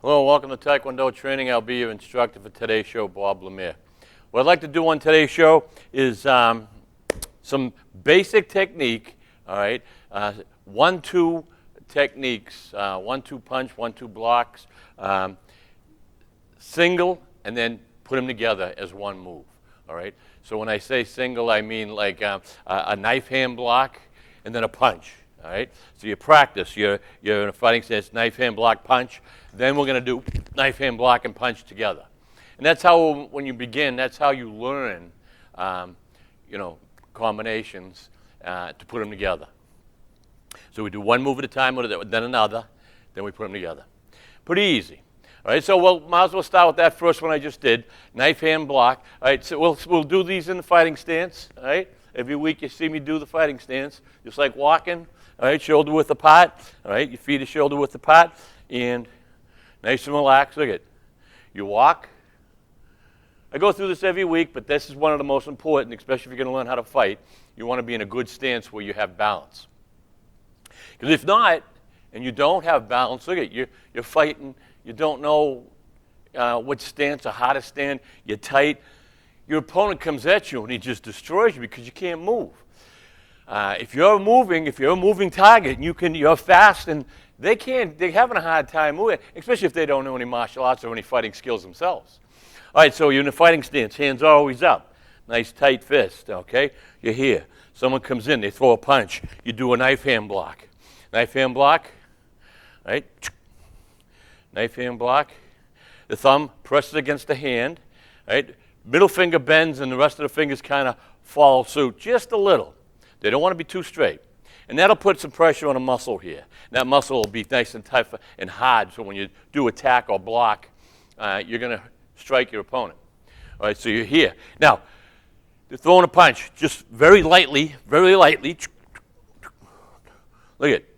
Hello, welcome to Tae Kwon Do Training. I'll be your instructor for today's show, Bob Lemire. What I'd like to do on today's show is some basic technique, all right, 1-2 techniques, 1-2 punch, 1-2 blocks, single, and then put them together as one move, all right? So when I say single, I mean like a knife hand block and then a punch. All right, so you practice. You're in a fighting stance, knife, hand, block, punch. Then we're going to do knife, hand, block, and punch together. And that's how, when you begin, that's how you learn, combinations to put them together. So we do one move at a time, then another, then we put them together. Pretty easy. All right, so we'll might as well start with that first one I just did, knife, hand, block. All right, so we'll do these in the fighting stance. All right, every week you see me do the fighting stance, just like walking. All right, shoulder width apart. All right, your feet are shoulder width apart, and nice and relaxed. Look at it. You walk. I go through this every week, but this is one of the most important, especially if you're going to learn how to fight. You want to be in a good stance where you have balance. Because if not, and you don't have balance, look at it. You're fighting. You don't know what stance or how to stand. You're tight. Your opponent comes at you, and he just destroys you because you can't move. If you're a moving target, and you're fast, and they're having a hard time moving, especially if they don't know any martial arts or any fighting skills themselves. All right, so you're in a fighting stance, hands are always up, nice tight fist, okay? You're here. Someone comes in, they throw a punch. You do a knife hand block. Knife hand block, right? Knife hand block. The thumb presses against the hand, right? Middle finger bends, and the rest of the fingers kind of follow suit just a little. They don't want to be too straight. And that'll put some pressure on a muscle here. That muscle will be nice and tight and hard, so when you do attack or block, you're going to strike your opponent. All right, so you're here. Now, they're throwing a punch, just very lightly, very lightly. Look at it.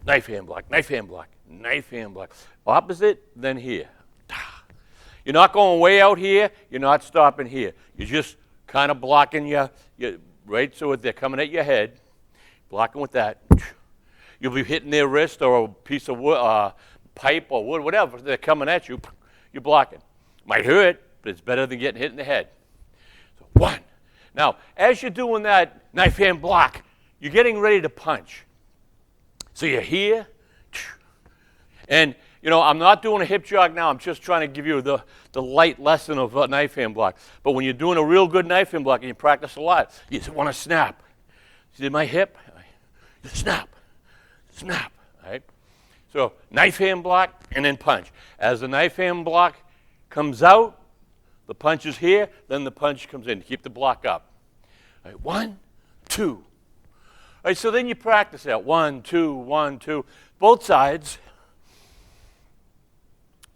Knife hand block, knife hand block, knife hand block. Opposite, then here. You're not going way out here. You're not stopping here. You're just kind of blocking your right, so if they're coming at your head, blocking with that. You'll be hitting their wrist or a piece of wood, pipe or wood, whatever. They're coming at you, you're blocking. Might hurt, but it's better than getting hit in the head. So one. Now, as you're doing that knife hand block, you're getting ready to punch. So you're here, and I'm not doing a hip jog now. I'm just trying to give you the light lesson of a knife hand block. But when you're doing a real good knife hand block and you practice a lot, you just want to snap. See my hip? Snap, snap, right? So knife hand block and then punch. As the knife hand block comes out, the punch is here, then the punch comes in. Keep the block up. All right, 1, 2. All right, so then you practice that. 1, 2, 1, 2. Both sides.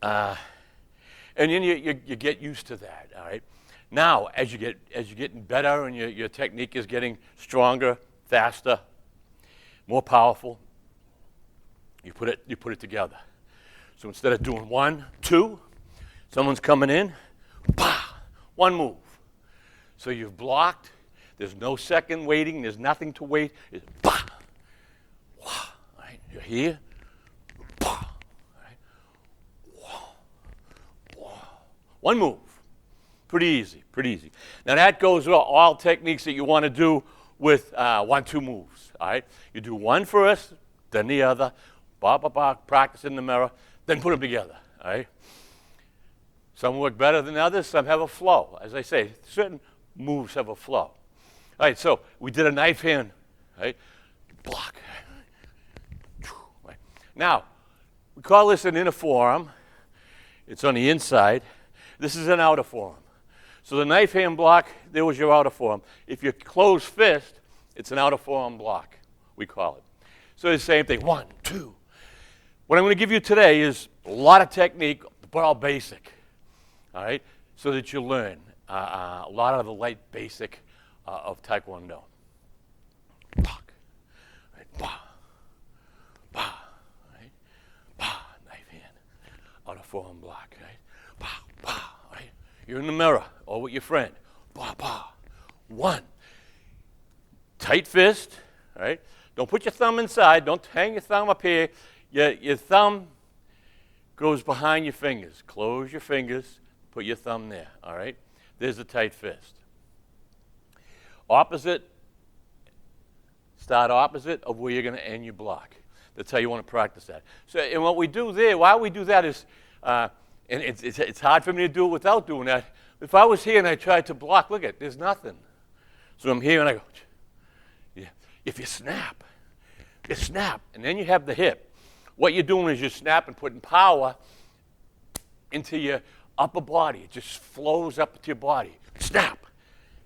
And then you get used to that, all right? Now, as you're getting better and your technique is getting stronger, faster, more powerful, you put it together. So instead of doing 1, 2, someone's coming in, bah, one move. So you've blocked. There's no second waiting. There's nothing to wait. It's bah, wah, all right? You're here. One move. Pretty easy, pretty easy. Now that goes with all techniques that you want to do with 1-2 moves, all right? You do one first, then the other, practice in the mirror, then put them together, all right? Some work better than others, some have a flow. As I say, certain moves have a flow. All right, so we did a knife hand, right? Block. Right. Now, we call this an inner forearm. It's on the inside. This is an outer forearm. So the knife hand block, there was your outer forearm. If you close fist, it's an outer forearm block, we call it. So the same thing, 1, 2. What I'm going to give you today is a lot of technique, but all basic, all right, so that you learn a lot of the light basic of Tae Kwon Do. Block, right, bah, bah, right, bah, knife hand, outer forearm block, right. Right? You're in the mirror or with your friend. Bah, bah. 1. Tight fist, right? Don't put your thumb inside. Don't hang your thumb up here. Your thumb goes behind your fingers. Close your fingers, put your thumb there, all right? There's a tight fist. Opposite, start opposite of where you're going to end your block. That's how you want to practice that. So, and what we do there, why we do that is, and it's hard for me to do it without doing that. If I was here and I tried to block, look at, there's nothing. So I'm here and I go, yeah. If you snap, and then you have the hip. What you're doing is you're snapping, putting power into your upper body. It just flows up to your body. Snap,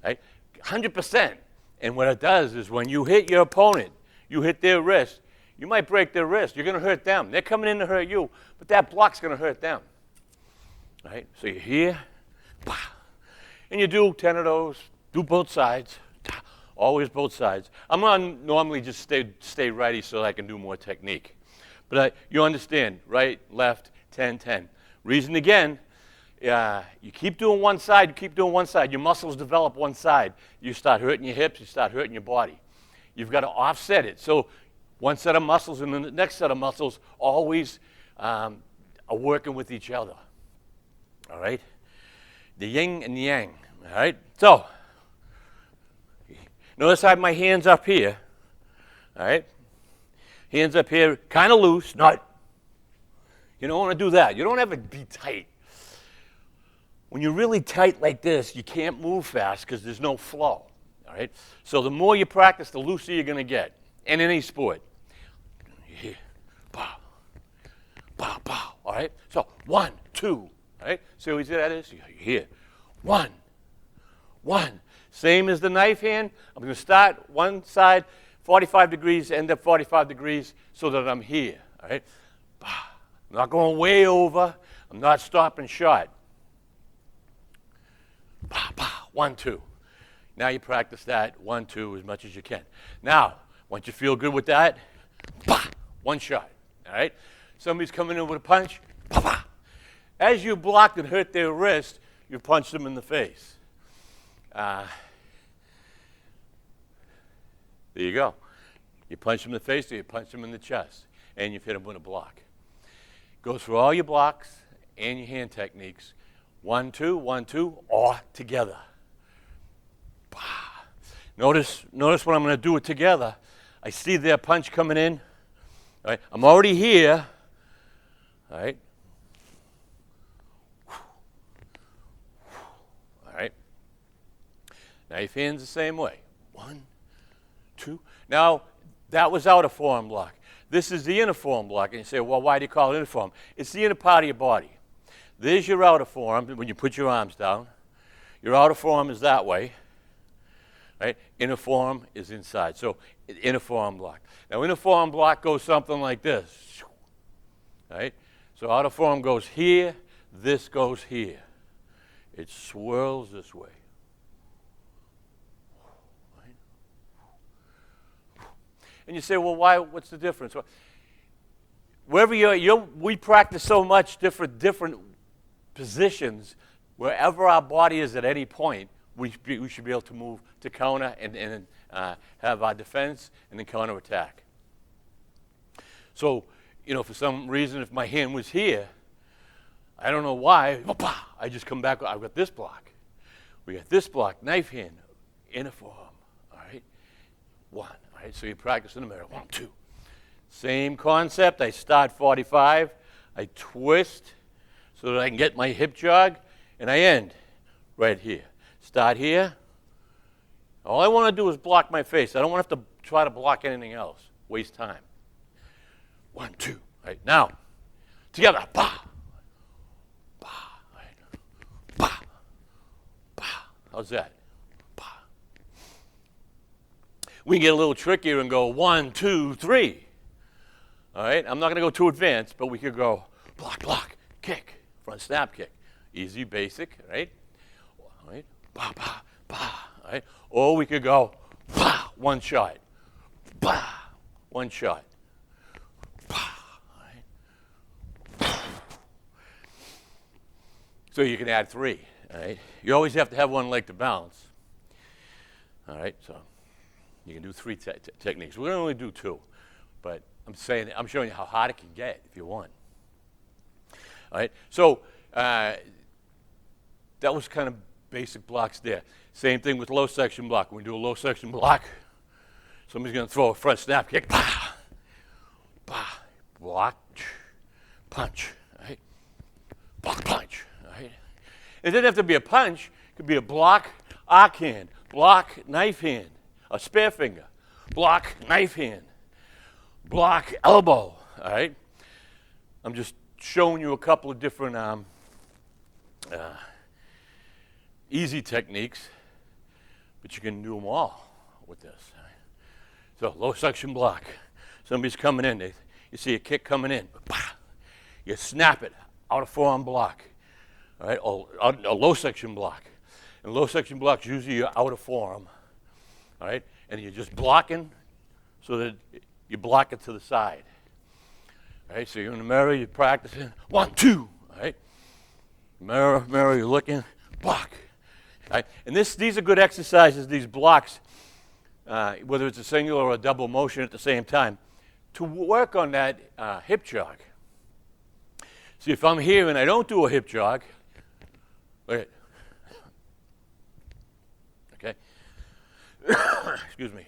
right? 100%. And what it does is when you hit your opponent, you hit their wrist, you might break their wrist. You're going to hurt them. They're coming in to hurt you, but that block's going to hurt them. Right? So you're here, and you do 10 of those, do both sides, always both sides. I'm going to normally just stay righty so I can do more technique. But you understand, right, left, 10, 10. Reason again, you keep doing one side, your muscles develop one side. You start hurting your hips, you start hurting your body. You've got to offset it. So one set of muscles and then the next set of muscles always are working with each other. All right? The yin and the yang. All right? So, notice I have my hands up here. All right? Hands up here, kind of loose, not. You don't want to do that. You don't have to be tight. When you're really tight like this, you can't move fast because there's no flow. All right? So the more you practice, the looser you're going to get in any sport. Here, pow, pow, pow. All right? So 1, 2. All right? See how easy that is? You're here. 1, 1. Same as the knife hand. I'm going to start one side, 45 degrees, end up 45 degrees so that I'm here. All right? I'm not going way over. I'm not stopping short. 1, 2. Now you practice that 1, 2 as much as you can. Now, once you feel good with that, one shot. All right? Somebody's coming in with a punch. As you blocked and hurt their wrist, you punched them in the face. There you go. You punch them in the face or you punch them in the chest, and you've hit them with a block. Goes through all your blocks and your hand techniques. 1, 2, 1, 2, or together. Notice what I'm going to do it together. I see their punch coming in. All right? I'm already here. All right? All right? Now your hands the same way. 1, 2. Now, that was outer forearm block. This is the inner forearm block. And you say, well, why do you call it inner forearm? It's the inner part of your body. There's your outer forearm when you put your arms down. Your outer forearm is that way. Right? Inner forearm is inside. So inner forearm block. Now inner forearm block goes something like this. Right? So outer forearm goes here. This goes here. It swirls this way. Right? And you say, well, why? What's the difference? Well, wherever we practice so much different positions. Wherever our body is at any point, we should be able to move to counter and have our defense and then counter attack. So, for some reason, if my hand was here, I don't know why, I just come back, I've got this block. We got this block, knife hand, inner forearm, all right? 1, all right? So you practice in the mirror, 1, 2. Same concept, I start 45, I twist so that I can get my hip jog, and I end right here. Start here. All I want to do is block my face. I don't want to have to try to block anything else. Waste time. 1, 2. Right now, together. Bah, bah, right. Bah, bah. How's that? Bah. We can get a little trickier and go 1, 2, 3. All right. I'm not going to go too advanced, but we could go block, block, kick, front snap kick. Easy, basic, right? All right. Bah, bah, bah, right? Or we could go, bah, one shot, bah, one shot, bah, right? So you can add 3, all right? You always have to have one leg to balance, all right? So you can do 3 techniques. We're going to only do 2, but I'm showing you how hard it can get if you want. All right, so that was kind of basic blocks there. Same thing with low section block. When we do a low section block, somebody's going to throw a front snap kick. Bah, bah, block, punch. Right? Block, punch. Right? It doesn't have to be a punch. It could be a block, arc hand, block, knife hand, a spare finger, block, knife hand, block, elbow. All right? I'm just showing you a couple of different easy techniques, but you can do them all with this. Right? So low section block. Somebody's coming in. You see a kick coming in. Bah! You snap it out of forearm block. All right? Or a low section block. And low section blocks usually you're out of forearm. All right? And you're just blocking so that you block it to the side. All right? So you're in the mirror, you're practicing. 1, 2. All right? Mirror, you're looking. Block. All right? And these are good exercises, these blocks, whether it's a single or a double motion at the same time, to work on that hip jog. See, if I'm here and I don't do a hip jog, look at, okay, excuse me.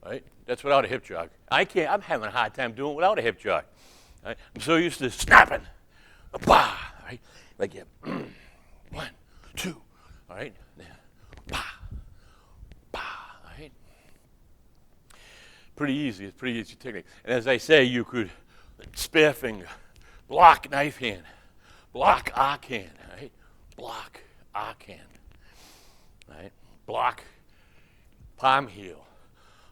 All right, that's without a hip jog. I'm having a hard time doing it without a hip jog. Right? I'm so used to snapping, bah, right, like yeah, 1, 2, all right, bah, bah, all right. Pretty easy. It's pretty easy technique. And as I say, you could spare finger, block, knife hand, block, arc hand, right? Block, arc hand, right? Block, palm heel,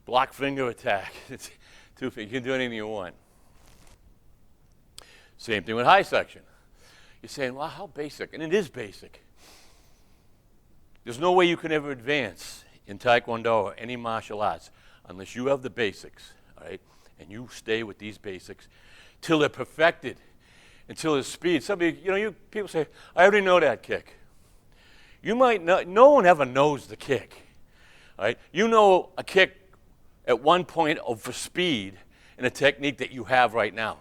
block, finger attack. It's 2 feet. You can do anything you want. Same thing with high section. You're saying, well, how basic? And it is basic. There's no way you can ever advance in Tae Kwon Do or any martial arts unless you have the basics, all right? And you stay with these basics till they're perfected, until there's speed. People say, I already know that kick. You might not, no one ever knows the kick, all right? You know a kick at one point for speed and a technique that you have right now.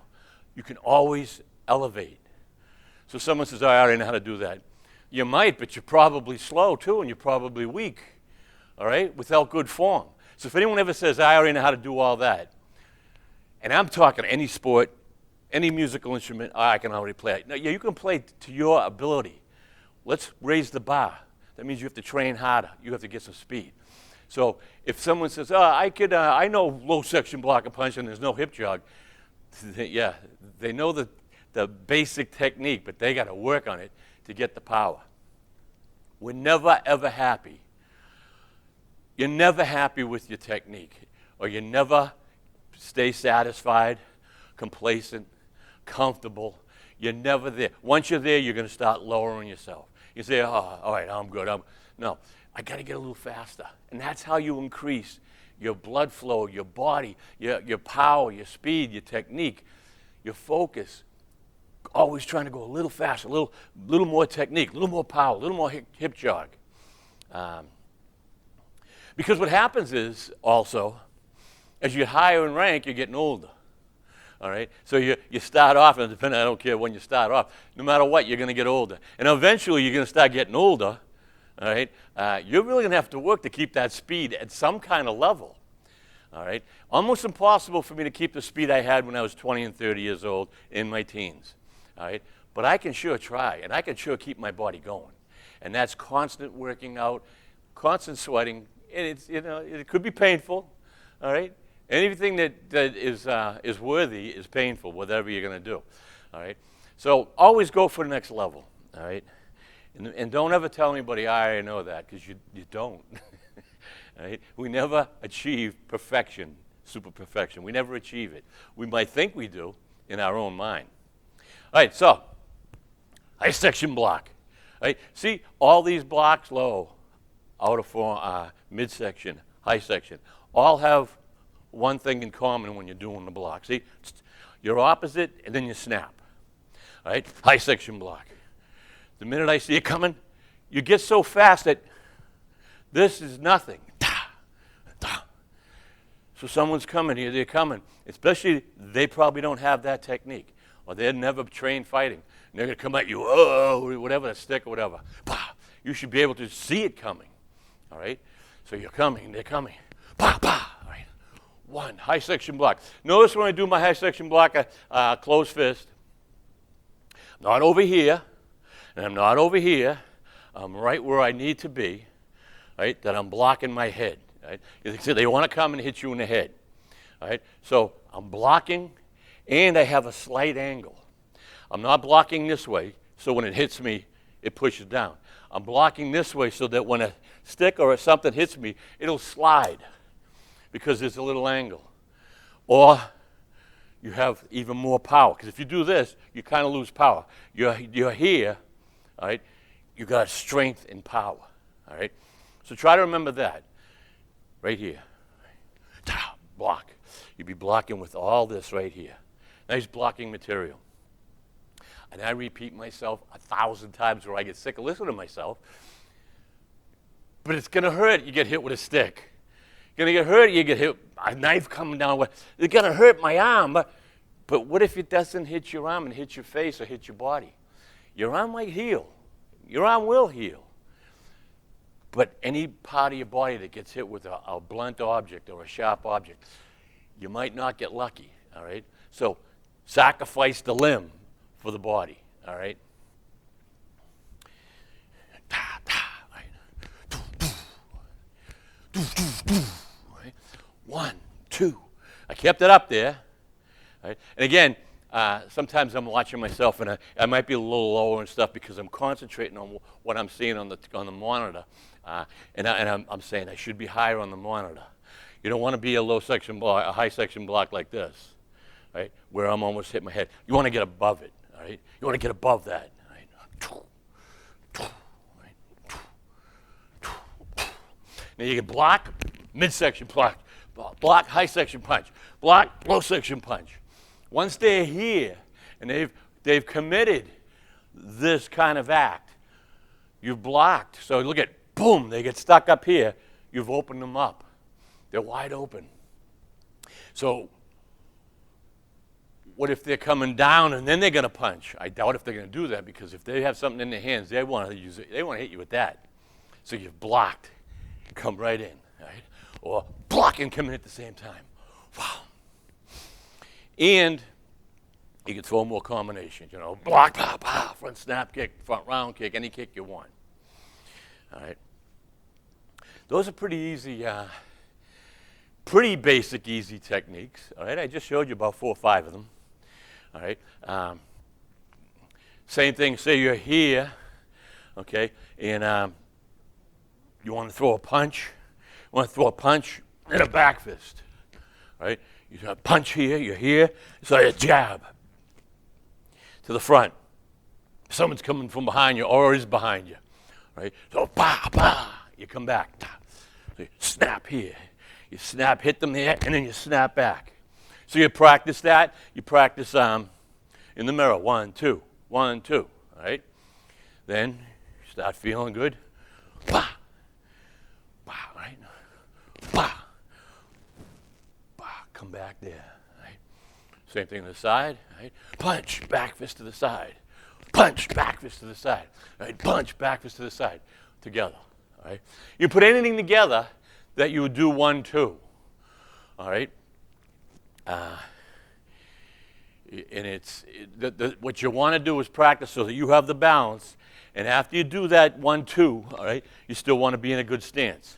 You can always elevate. So someone says, I already know how to do that. You might, but you're probably slow too, and you're probably weak, all right, without good form. So if anyone ever says, I already know how to do all that, and I'm talking any sport, any musical instrument, I can already play it. No, yeah, you can play to your ability. Let's raise the bar. That means you have to train harder. You have to get some speed. So if someone says, I know low section block and punch and there's no hip jog, yeah, they know the basic technique, but they got to work on it to get the power. We're never, ever happy. You're never happy with your technique, or you never stay satisfied, complacent, comfortable. You're never there. Once you're there, you're going to start lowering yourself. You say, oh, all right, I'm good. No, I got to get a little faster. And that's how you increase your blood flow, your body, your power, your speed, your technique, your focus. Always trying to go a little faster, a little more technique, a little more power, a little more hip jog. Because what happens is also, as you get higher in rank, you're getting older. All right? So you start off, and I don't care when you start off, no matter what, you're going to get older. And eventually you're going to start getting older. All right? You're really going to have to work to keep that speed at some kind of level. All right? Almost impossible for me to keep the speed I had when I was 20 and 30 years old in my teens. All right? But I can sure try, and I can sure keep my body going. And that's constant working out, constant sweating. And it could be painful. All right? Anything that is worthy is painful, whatever you're going to do. All right? So always go for the next level. All right? And don't ever tell anybody, I already know that, because you don't. All right? We never achieve perfection, super perfection. We never achieve it. We might think we do in our own mind. All right, so high section block. All right? See, all these blocks, low, outer form, midsection, high section, all have one thing in common when you're doing the block. See, you're opposite, and then you snap. All right, high section block. The minute I see it coming, you get so fast that this is nothing. So someone's coming here, they're coming. Especially, they probably don't have that technique. or they're never trained fighting. And they're going to come at you, oh, whatever, a stick or whatever. Bah! You should be able to see it coming, all right? So you're coming, they're coming. Bah, bah, all right? One, high section block. Notice when I do my high section block, closed fist, I'm not over here, and I'm not over here. I'm right where I need to be, right? That I'm blocking my head, right? You see, they want to come and hit you in the head, all right? So I'm blocking, and I have a slight angle. I'm not blocking this way, so when it hits me, it pushes down. I'm blocking this way so that when a stick or something hits me, it'll slide because there's a little angle. Or you have even more power, because if you do this, you kind of lose power. You're here, all right? You got strength and power, all right? So try to remember that right here. Block. You'd be blocking with all this right here. Nice blocking material. And I repeat myself 1,000 times where I get sick of listening to myself. But it's going to hurt. You get hit with a stick. You're going to get hurt. You get hit, a knife coming down. It's going to hurt my arm. But what if it doesn't hit your arm and hit your face or hit your body? Your arm might heal. Your arm will heal. But any part of your body that gets hit with a blunt object or a sharp object, you might not get lucky, all right? So sacrifice the limb for the body, all right? Right? 1, 2. I kept it up there. Right? And again, sometimes I'm watching myself, and I might be a little lower and stuff because I'm concentrating on what I'm seeing on the monitor. And I'm saying I should be higher on the monitor. You don't want to be a low section block, a high section block like this, right? Where I'm almost hitting my head. You want to get above it. Right? You want to get above that. Right? Now you can block, midsection block, high section punch, block, low section punch. Once they're here and they've committed this kind of act, you've blocked. So look at, boom, they get stuck up here. You've opened them up. They're wide open. So what if they're coming down and then they're going to punch? I doubt if they're going to do that, because if they have something in their hands, they want to use it. They want to hit you with that. So you've blocked. Come right in, right? Or block and come in at the same time. Wow. And you can throw more combinations, block, pow, pow, front snap kick, front round kick, any kick you want. All right. Those are pretty easy, pretty basic, easy techniques. All right. I just showed you about 4 or 5 of them. All right. Same thing, say you're here, okay, and you want to throw a punch. You want to throw a punch and a back fist, right? You got a punch here, you're here, so a jab to the front. Someone's coming from behind you or is behind you, right? So, bah, bah, you come back. So you snap here. You snap, hit them there, and then you snap back. So you practice that. You practice in the mirror, 1, 2, 1, 2, all right? Then you start feeling good. Bah, bah, right? Bah, bah, come back there, right? Same thing on the side, right? Punch, back fist to the side. Punch, back fist to the side, right? Punch, back fist to the side, together, all right? You put anything together that you would do 1, 2, all right? And what you want to do is practice so that you have the balance. And after you do that 1, 2, all right, you still want to be in a good stance.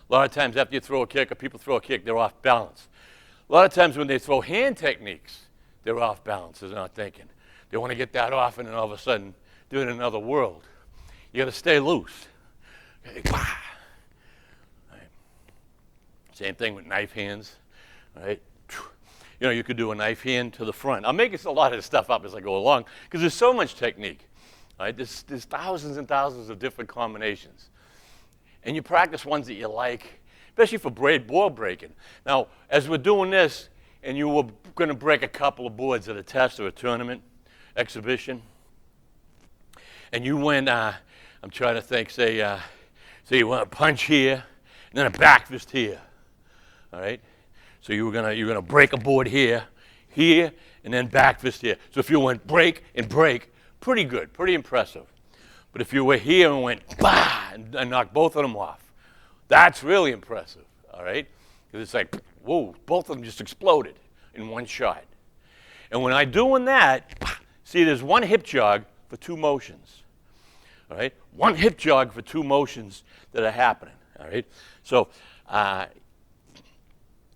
A lot of times after you throw a kick or people throw a kick, they're off balance. A lot of times when they throw hand techniques, they're off balance. They're not thinking. They want to get that off, and then all of a sudden they're in another world. You got to stay loose. Okay, bah. Right. Same thing with knife hands, right? You could do a knife hand to the front. I'm making a lot of this stuff up as I go along because there's so much technique. Right? There's thousands and thousands of different combinations. And you practice ones that you like, especially for board breaking. Now, as we're doing this, and you were going to break a couple of boards at a test or a tournament, exhibition, and you went, I'm trying to think, say you want a punch here, and then a back fist here, all right? So you're gonna break a board here, and then back fist here. So if you went break and break, pretty good, pretty impressive. But if you were here and went bah and knocked both of them off, that's really impressive, all right? Because it's like, whoa, both of them just exploded in one shot. And when I'm doing that, see, there's one hip jog for two motions, all right? One hip jog for two motions that are happening, all right? So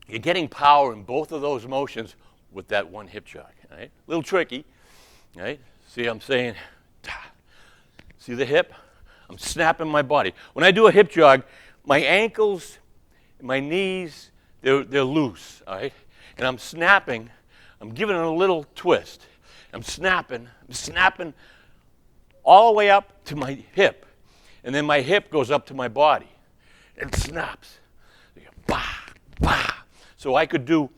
you're getting power in both of those motions with that one hip jog, all right? A little tricky, all right? See, I'm saying, see the hip? I'm snapping my body. When I do a hip jog, my ankles, my knees, they're loose, all right? And I'm snapping, I'm giving it a little twist. I'm snapping all the way up to my hip. And then my hip goes up to my body. It snaps. Bah, bah. So I could do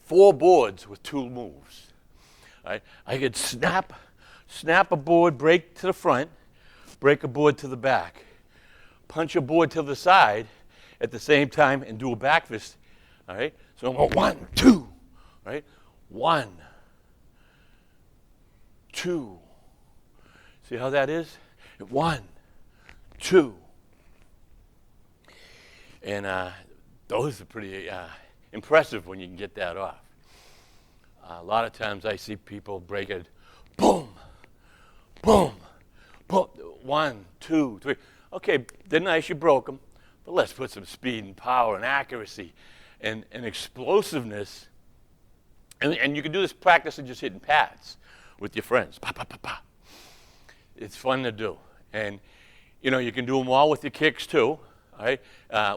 4 boards with 2 moves. All right? I could snap a board, break to the front, break a board to the back, punch a board to the side at the same time, and do a back fist. All right? So I'm going 1, 2, right? 1, 2. See how that is? 1, 2. And those are pretty impressive when you can get that off. A lot of times I see people break it, boom, boom, boom, 1, 2, 3. Okay, they're nice, you broke them, but let's put some speed and power and accuracy and explosiveness. And you can do this practice of just hitting pads with your friends. Pa, pa, pa, pa. It's fun to do. And, you know, you can do them all with your kicks too, all right?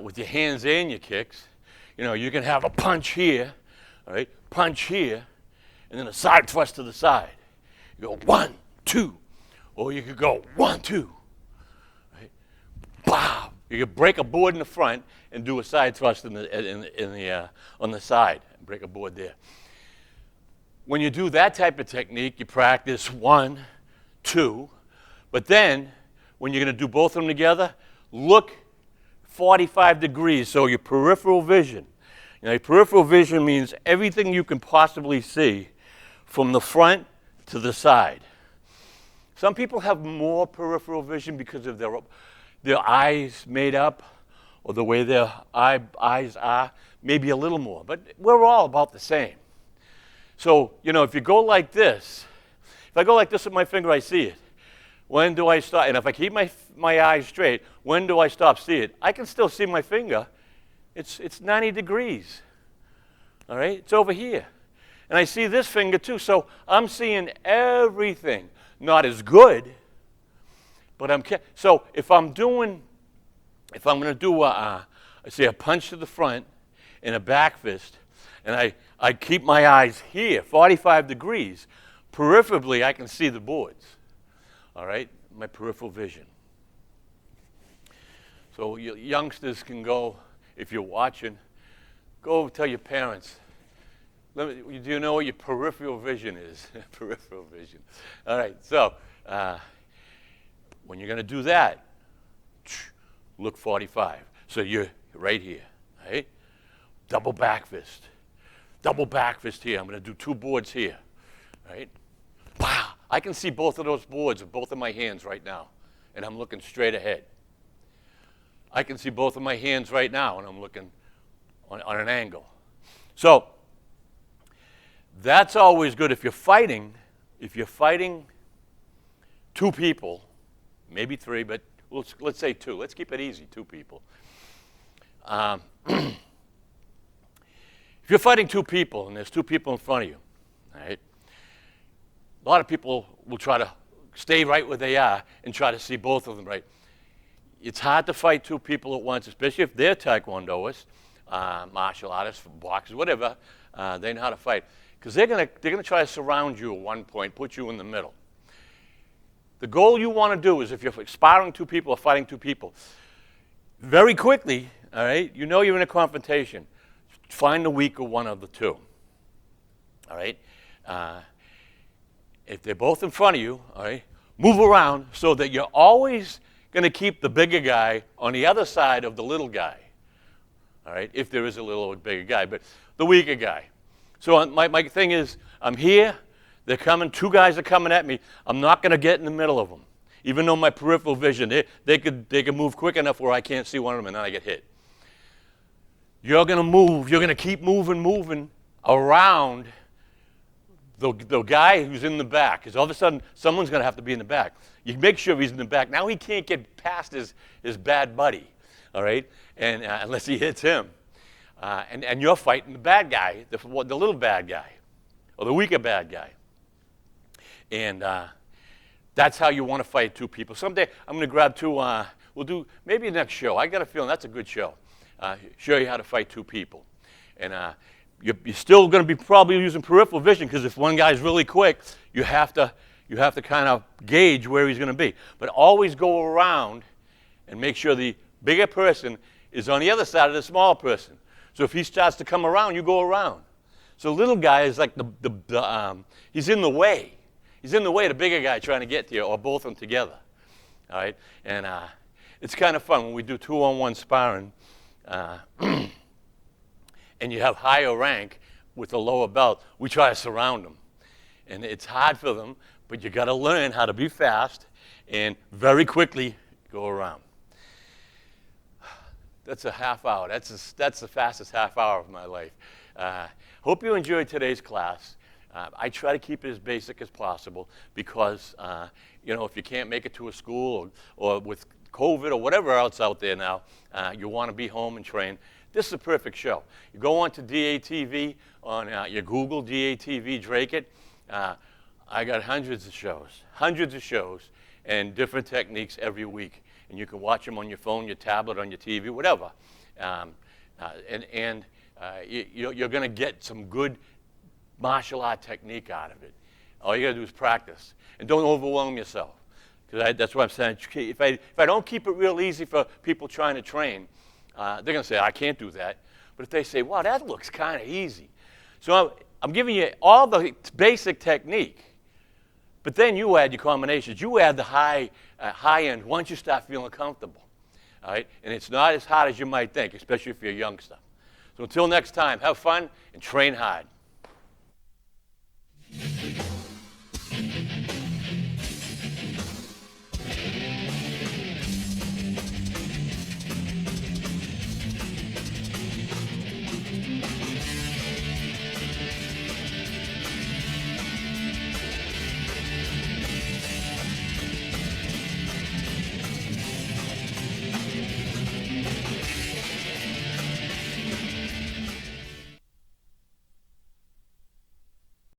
With your hands and your kicks. You know, you can have a punch here, all right? Punch here, and then a side thrust to the side. You go 1, 2, or you could go 1, 2, right? Bow. You could break a board in the front and do a side thrust on the side, and break a board there. When you do that type of technique, you practice 1, 2, but then when you're going to do both of them together, look 45 degrees, so your peripheral vision. You know, your peripheral vision means everything you can possibly see from the front to the side. Some people have more peripheral vision because of their eyes made up or the way their eyes are, maybe a little more, but we're all about the same. So, you know, if you go like this, if I go like this with my finger, I see it. When do I stop? And if I keep my eyes straight, when do I stop seeing it? I can still see my finger. It's 90 degrees. All right? It's over here. And I see this finger too. So I'm seeing everything. Not as good, but so if I'm going to do I say a punch to the front and a back fist, and I keep my eyes here, 45 degrees, peripherally I can see the boards. All right, my peripheral vision. So youngsters can go, if you're watching, go tell your parents, do you know what your peripheral vision is? Peripheral vision. All right, so when you're going to do that, look 45. So you're right here, right? Double back fist. Double back fist here. I'm going to do 2 boards here, right? Wow. I can see both of those boards with both of my hands right now, and I'm looking straight ahead. I can see both of my hands right now, and I'm looking on an angle. So that's always good if you're fighting. If you're fighting 2 people, maybe 3, but let's say 2. Let's keep it easy, 2 people. If you're fighting 2 people and there's 2 people in front of you, all right? A lot of people will try to stay right where they are and try to see both of them right. It's hard to fight 2 people at once, especially if they're Taekwondoists, martial artists, boxers, whatever. They know how to fight. Because they're gonna try to surround you at one point, put you in the middle. The goal you want to do is, if you're sparring 2 people or fighting 2 people, very quickly, all right, you know you're in a confrontation, find the weaker one of the 2. All right? If they're both in front of you, all right, move around so that you're always going to keep the bigger guy on the other side of the little guy. All right, if there is a little bigger guy, but the weaker guy. So my thing is, I'm here, they're coming, 2 guys are coming at me. I'm not going to get in the middle of them. Even though my peripheral vision, they could move quick enough where I can't see one of them and then I get hit. You're going to move, you're going to keep moving around the guy who's in the back, because all of a sudden someone's going to have to be in the back. You make sure he's in the back. Now he can't get past his bad buddy, all right, and unless he hits him. And you're fighting the bad guy, the little bad guy, or the weaker bad guy. And that's how you want to fight 2 people. Someday I'm going to grab 2, we'll do maybe the next show. I got a feeling that's a good show. Show you how to fight 2 people. And you're still going to be probably using peripheral vision, because if one guy's really quick, you have to kind of gauge where he's going to be. But always go around and make sure the bigger person is on the other side of the small person. So if he starts to come around, you go around. So little guy is like he's in the way. He's in the way of the bigger guy trying to get to you, or both of them together. All right? And it's kind of fun when we do 2-on-1 sparring. And you have higher rank with a lower belt, we try to surround them. And it's hard for them, but you got to learn how to be fast and very quickly go around. That's a half hour. That's the fastest half hour of my life. Hope you enjoyed today's class. I try to keep it as basic as possible because, if you can't make it to a school or with COVID or whatever else out there now, you want to be home and train. This is a perfect show. You go on to DATV, on your Google DATV, Drake it. I got hundreds of shows, and different techniques every week. And you can watch them on your phone, your tablet, on your TV, whatever. You're going to get some good martial art technique out of it. All you got to do is practice. And don't overwhelm yourself. Because that's what I'm saying. If I don't keep it real easy for people trying to train, they're going to say, I can't do that. But if they say, wow, that looks kind of easy. So I'm giving you all the basic technique. But then you add your combinations. You add the high end once you start feeling comfortable. All right? And it's not as hard as you might think, especially if you're a youngster. So until next time, have fun and train hard.